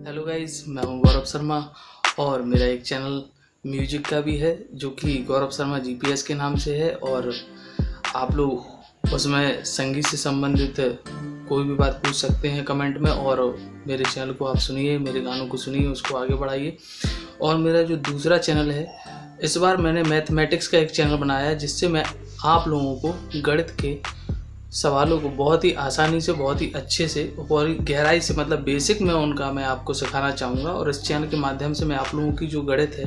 Hello guys, मैं हूं गौरव शर्मा और मेरा एक चैनल म्यूजिक का भी है जो कि गौरव शर्मा जीपीएस के नाम से है। और आप लोग उसमें संगीत से संबंधित कोई भी बात पूछ सकते हैं कमेंट में। और मेरे चैनल को आप सुनिए, मेरे गानों को सुनिए, उसको आगे बढ़ाइए। और मेरा जो दूसरा चैनल है, इस बार मैंने मैथमेटिक्स का एक चैनल बनाया है जिससे मैं आप लोगों को गणित के सवालों को बहुत ही आसानी से, बहुत ही अच्छे से, बहुत ही गहराई से, मतलब बेसिक में उनका मैं आपको सिखाना चाहूँगा। और इस चैनल के माध्यम से मैं आप लोगों की जो गणित है,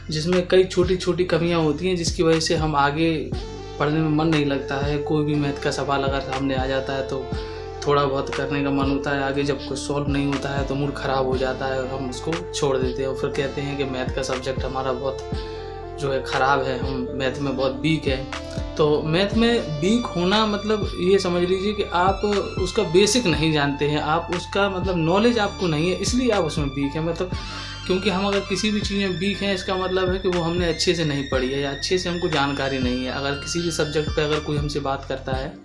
जिसमें कई छोटी छोटी कमियां होती हैं जिसकी वजह से हम आगे पढ़ने में मन नहीं लगता है। कोई भी मैथ का सवाल अगर सामने आ जाता है तो थोड़ा बहुत करने का मन होता है, आगे जब कुछ सॉल्व नहीं होता है तो मूड ख़राब हो जाता है और हम उसको छोड़ देते हैं और फिर कहते हैं कि मैथ का सब्जेक्ट हमारा बहुत जो है ख़राब है, हम मैथ में बहुत वीक है। तो मैथ में वीक होना मतलब ये समझ लीजिए कि आप उसका बेसिक नहीं जानते हैं, आप उसका मतलब नॉलेज आपको नहीं है, इसलिए आप उसमें वीक है। मतलब क्योंकि हम अगर किसी भी चीज़ में वीक हैं, इसका मतलब है कि वो हमने अच्छे से नहीं पढ़ी है या अच्छे से हमको जानकारी नहीं है। अगर किसी भी सब्जेक्ट पे अगर कोई हमसे बात करता है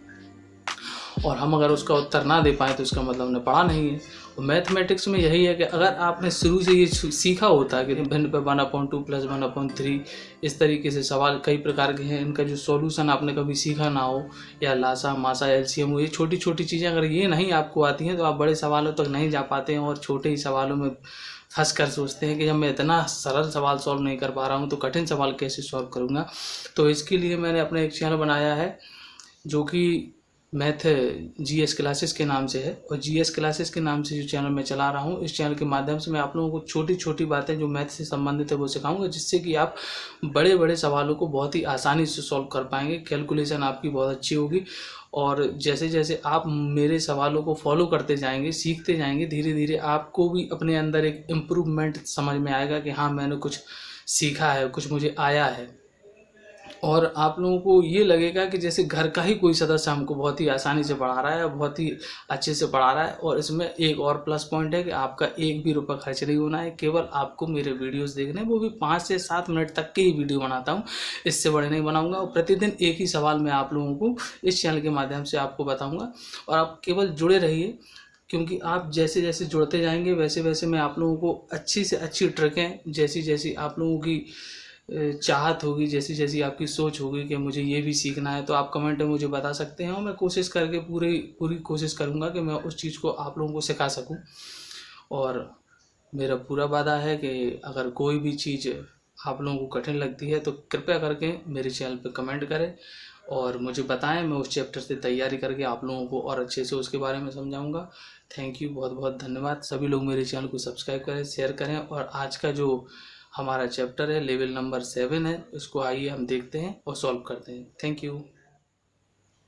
और हम अगर उसका उत्तर ना दे पाएँ तो उसका मतलब हमने पढ़ा नहीं है। और मैथमेटिक्स में यही है कि अगर आपने शुरू से ये सीखा होता है कि भिन्न पे 1/2 + 1/3 इस तरीके से सवाल कई प्रकार के हैं, इनका जो सॉल्यूशन आपने कभी सीखा ना हो, या लासा मासा एलसीएम हो, ये छोटी छोटी चीज़ें अगर ये नहीं आपको आती हैं तो आप बड़े सवालों तक नहीं जा पाते हैं और छोटे ही सवालों में फंस कर सोचते हैं कि जब मैं इतना सरल सवाल सॉल्व नहीं कर पा रहा हूँ तो कठिन सवाल कैसे सॉल्व करूँगा। तो इसके लिए मैंने अपना एक चैनल बनाया है जो कि मैथ जीएस क्लासेस के नाम से है। और जीएस क्लासेस के नाम से जो चैनल मैं चला रहा हूँ, इस चैनल के माध्यम से मैं आप लोगों को छोटी छोटी बातें जो मैथ से संबंधित है वो सिखाऊंगा, जिससे कि आप बड़े बड़े सवालों को बहुत ही आसानी से सॉल्व कर पाएंगे। कैलकुलेशन आपकी बहुत अच्छी होगी और जैसे जैसे आप मेरे सवालों को फॉलो करते जाएंगे, सीखते जाएंगे, धीरे धीरे आपको भी अपने अंदर एक इम्प्रूवमेंट समझ में आएगा कि हाँ, मैंने कुछ सीखा है, कुछ मुझे आया है। और आप लोगों को ये लगेगा कि जैसे घर का ही कोई सदस्य हमको बहुत ही आसानी से पढ़ा रहा है, बहुत ही अच्छे से पढ़ा रहा है। और इसमें एक और प्लस पॉइंट है कि आपका एक भी रुपया खर्च नहीं होना है, केवल आपको मेरे वीडियोस देखने हैं, वो भी 5 से 7 मिनट तक के ही वीडियो बनाता हूँ, इससे बड़े नहीं बनाऊँगा। और प्रतिदिन एक ही सवाल मैं आप लोगों को इस चैनल के माध्यम से आपको बताऊँगा और आप केवल जुड़े रहिए, क्योंकि आप जैसे जैसे जुड़ते जाएंगे वैसे वैसे मैं आप लोगों को अच्छी से अच्छी ट्रिकें, जैसी जैसी आप लोगों की चाहत होगी, जैसी जैसी आपकी सोच होगी कि मुझे ये भी सीखना है, तो आप कमेंट में मुझे बता सकते हैं और मैं कोशिश करके पूरी कोशिश करूँगा कि मैं उस चीज़ को आप लोगों को सिखा सकूँ। और मेरा पूरा वादा है कि अगर कोई भी चीज़ आप लोगों को कठिन लगती है तो कृपया करके मेरे चैनल पर कमेंट करें और मुझे बताएं, मैं उस चैप्टर से तैयारी करके आप लोगों को और अच्छे से उसके बारे में समझाऊंगा। थैंक यू, बहुत बहुत धन्यवाद। सभी लोग मेरे चैनल को सब्सक्राइब करें, शेयर करें। और आज का जो हमारा चैप्टर है लेवल नंबर 7 है, इसको आइए हम देखते हैं और सॉल्व करते हैं। Thank you.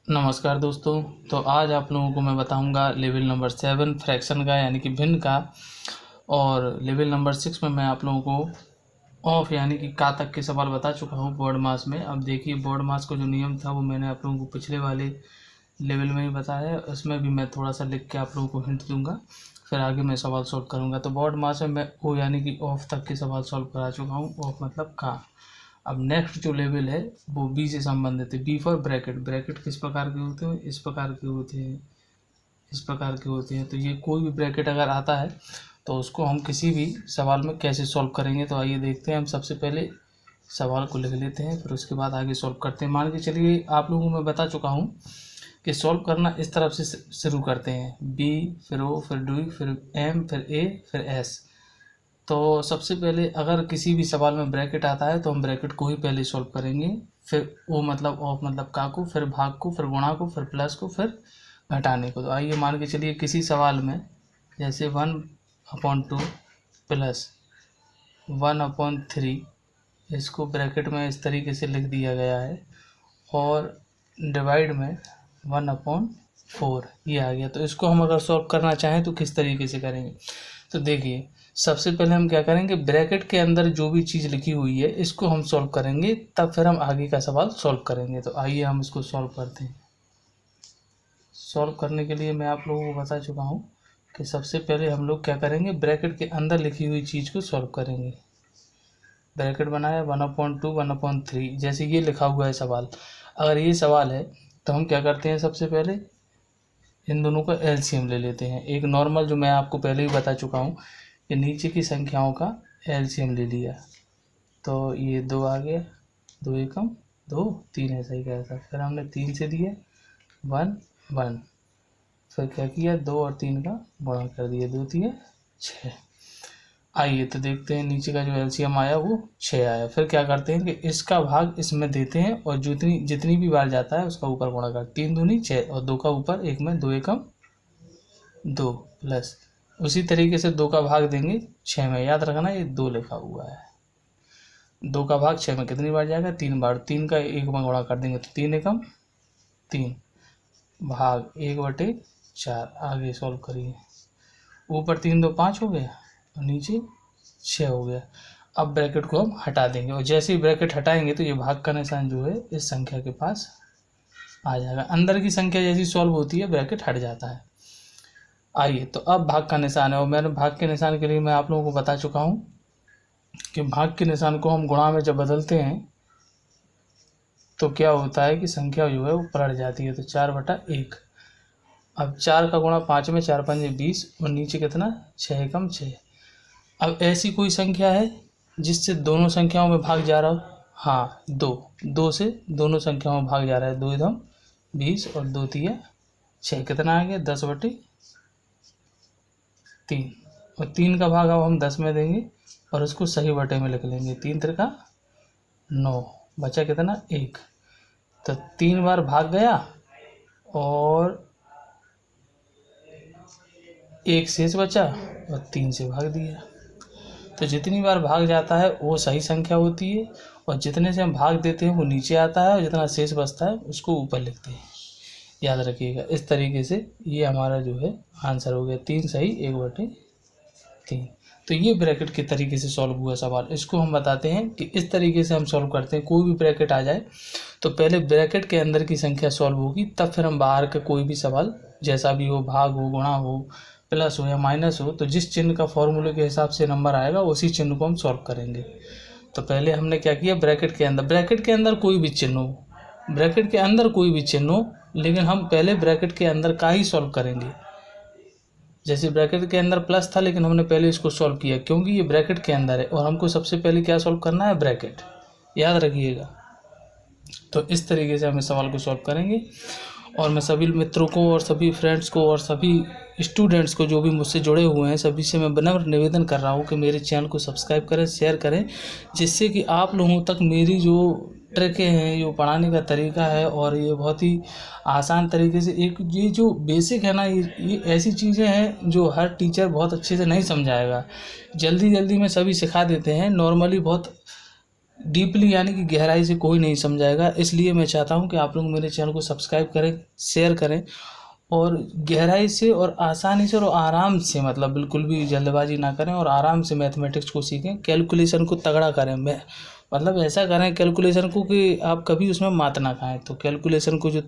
नमस्कार दोस्तों, तो आज आप लोगों को मैं बताऊंगा लेवल नंबर 7 फ्रैक्शन का, यानी कि भिन्न का। और लेवल नंबर 6 में मैं आप लोगों को ऑफ यानी कि का तक के सवाल बता चुका हूँ बोर्ड मास में। अब देखिए, बोर्ड मास का जो नियम था वो मैंने आप लोगों को पिछले वाले लेवल में ही बताया है, उसमें भी मैं थोड़ा सा लिख के आप लोगों को हिंट दूंगा, फिर आगे मैं सवाल सॉल्व करूंगा। तो बोर्ड मास में मैं ओ यानी कि ऑफ तक के सवाल सॉल्व करा चुका हूँ, ऑफ मतलब का। अब नेक्स्ट जो लेवल है वो बी से संबंधित है। B for bracket. ब्रैकेट किस प्रकार के होते हैं? इस प्रकार के होते हैं, इस प्रकार के होते हैं। तो ये कोई भी ब्रैकेट अगर आता है तो उसको हम किसी भी सवाल में कैसे सॉल्व करेंगे, तो आइए देखते हैं। हम सबसे पहले सवाल को लिख लेते हैं, फिर उसके बाद आगे सॉल्व करते हैं। मान के चलिए आप लोगों को मैं बता चुका हूँ कि सॉल्व करना इस तरफ से शुरू करते हैं, बी फिर ओ फिर डी फिर एम फिर ए फिर एस। तो सबसे पहले अगर किसी भी सवाल में ब्रैकेट आता है तो हम ब्रैकेट को ही पहले सॉल्व करेंगे, फिर ओ मतलब ऑफ मतलब का को, फिर भाग को, फिर गुणा को, फिर प्लस को, फिर घटाने को। तो आइए मान के चलिए किसी सवाल में जैसे 1/2 प्लस 1/3, इसको ब्रैकेट में इस तरीके से लिख दिया गया है और डिवाइड में 1/4 ये आ गया। तो इसको हम अगर सॉल्व करना चाहें तो किस तरीके से करेंगे? तो देखिए, सबसे पहले हम क्या करेंगे, ब्रैकेट के अंदर जो भी चीज़ लिखी हुई है इसको हम सॉल्व करेंगे, तब फिर हम आगे का सवाल सॉल्व करेंगे। तो आइए हम इसको सॉल्व करते हैं। सॉल्व करने के लिए मैं आप लोगों को बता चुका हूँ कि सबसे पहले हम लोग क्या करेंगे, ब्रैकेट के अंदर लिखी हुई चीज़ को सॉल्व करेंगे। ब्रैकेट बनाया 1/2 1/3, जैसे ये लिखा हुआ है सवाल। अगर ये सवाल है तो हम क्या करते हैं, सबसे पहले इन दोनों का एलसीएम ले लेते हैं। एक नॉर्मल जो मैं आपको पहले ही बता चुका हूँ कि नीचे की संख्याओं का एलसीएम ले लिया, तो ये 2 आ गया, 2 एकम 2, 3 ऐसा ही कहा था। फिर हमने 3 से दिए 1 1, फिर क्या किया 2 और 3 का गुणा कर दिया, 2 3 6। आइए तो देखते हैं नीचे का जो एलसीएम आया वो 6 आया। फिर क्या करते हैं कि इसका भाग इसमें देते हैं और जितनी भी बार जाता है उसका ऊपर गुणा कर, 3 दूनी 6 और 2 का ऊपर, 1 में 2 एकम 2 प्लस उसी तरीके से 2 का भाग देंगे 6 में। याद रखना ये 2 लिखा हुआ है। 2 का भाग 6 में कितनी बार जाएगा, 3 बार। 3 का 1 में गुणा कर देंगे तो 3 एकम 3 भाग 1/4। आगे सॉल्व करिए, ऊपर 3 2 5 हो गया और नीचे 6 हो गया। अब ब्रैकेट को हम हटा देंगे और जैसे ही ब्रैकेट हटाएंगे तो ये भाग का निशान जो है इस संख्या के पास आ जाएगा। अंदर की संख्या जैसी सॉल्व होती है ब्रैकेट हट जाता है। आइए तो अब भाग का निशान है और मैंने भाग के निशान के लिए मैं आप लोगों को बता चुका हूँ कि भाग के निशान को हम गुणा में जब बदलते हैं तो क्या होता है कि संख्या जो है वो पलट जाती है। तो 4/1। अब 4 का गुणा 5 में, 4 5 20 और नीचे कितना 6 एकम 6। अब ऐसी कोई संख्या है जिससे दोनों संख्याओं में भाग जा रहा हो? हाँ, 2 से दोनों संख्याओं में भाग जा रहा है। 2 एकम 20 और 2 3 6, कितना आ गया 10/3 और 3 का भाग अब हम 10 में देंगे और उसको सही बटे में लिख लेंगे। 3 3 9, बचा कितना 1। तो 3 बार भाग गया और 1 शेष बचा और 3 से भाग दिया। तो जितनी बार भाग जाता है वो सही संख्या होती है और जितने से हम भाग देते हैं वो नीचे आता है और जितना शेष बचता है उसको ऊपर लिखते हैं। याद रखिएगा, इस तरीके से ये हमारा जो है आंसर हो गया 3 सही 1/3। तो ये ब्रैकेट के तरीके से सॉल्व हुआ सवाल। इसको हम बताते हैं कि इस तरीके से हम सॉल्व करते हैं। कोई भी ब्रैकेट आ जाए तो पहले ब्रैकेट के अंदर की संख्या सॉल्व होगी, तब फिर हम बाहर का कोई भी सवाल जैसा भी हो, भाग हो, गुणा हो, प्लस हो या माइनस हो, तो जिस चिन्ह का फॉर्मूले के हिसाब से नंबर आएगा उसी चिन्ह को हम सॉल्व करेंगे। तो पहले हमने क्या किया, ब्रैकेट के अंदर कोई भी चिन्ह हो, ब्रैकेट के अंदर कोई भी चिन्ह हो, लेकिन हम पहले ब्रैकेट के अंदर का ही सॉल्व करेंगे। जैसे ब्रैकेट के अंदर प्लस था लेकिन हमने पहले इसको सॉल्व किया क्योंकि ये ब्रैकेट के अंदर है और हमको सबसे पहले क्या सॉल्व करना है, ब्रैकेट। याद रखिएगा। तो इस तरीके से हम इस सवाल को सॉल्व करेंगे और मैं सभी मित्रों को और सभी फ्रेंड्स को और सभी स्टूडेंट्स को जो भी मुझसे जुड़े हुए हैं सभी से मैं विनम्र निवेदन कर रहा हूँ कि मेरे चैनल को सब्सक्राइब करें, शेयर करें, जिससे कि आप लोगों तक मेरी जो ट्रिकें हैं, जो पढ़ाने का तरीका है और ये बहुत ही आसान तरीके से, एक ये जो बेसिक है ना, ये ऐसी चीज़ें हैं जो हर टीचर बहुत अच्छे से नहीं समझाएगा। जल्दी में सभी सिखा देते हैं, नॉर्मली बहुत डीपली यानी कि गहराई से कोई नहीं समझाएगा। इसलिए मैं चाहता हूं कि आप लोग मेरे चैनल को सब्सक्राइब करें, शेयर करें और गहराई से और आसानी से और आराम से, मतलब बिल्कुल भी जल्दबाजी ना करें और आराम से मैथमेटिक्स को सीखें। कैलकुलेशन को तगड़ा करें, मतलब ऐसा करें कैलकुलेशन को कि आप कभी उसमें मात ना खाएं। तो कैलकुलेशन को जो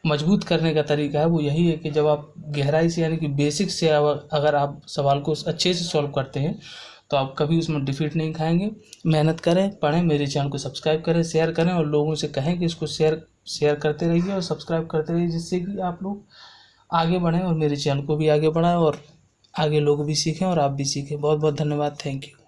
मजबूत करने का तरीका है वो यही है कि जब आप गहराई से यानी कि बेसिक से अगर आप सवाल को अच्छे से सॉल्व करते हैं तो आप कभी उसमें डिफीट नहीं खाएंगे। मेहनत करें, पढ़ें, मेरे चैनल को सब्सक्राइब करें, शेयर करें और लोगों से कहें कि इसको शेयर करते रहिए और सब्सक्राइब करते रहिए, जिससे कि आप लोग आगे बढ़ें और मेरे चैनल को भी आगे बढ़ाएं और आगे लोग भी सीखें और आप भी सीखें। बहुत बहुत धन्यवाद। Thank you.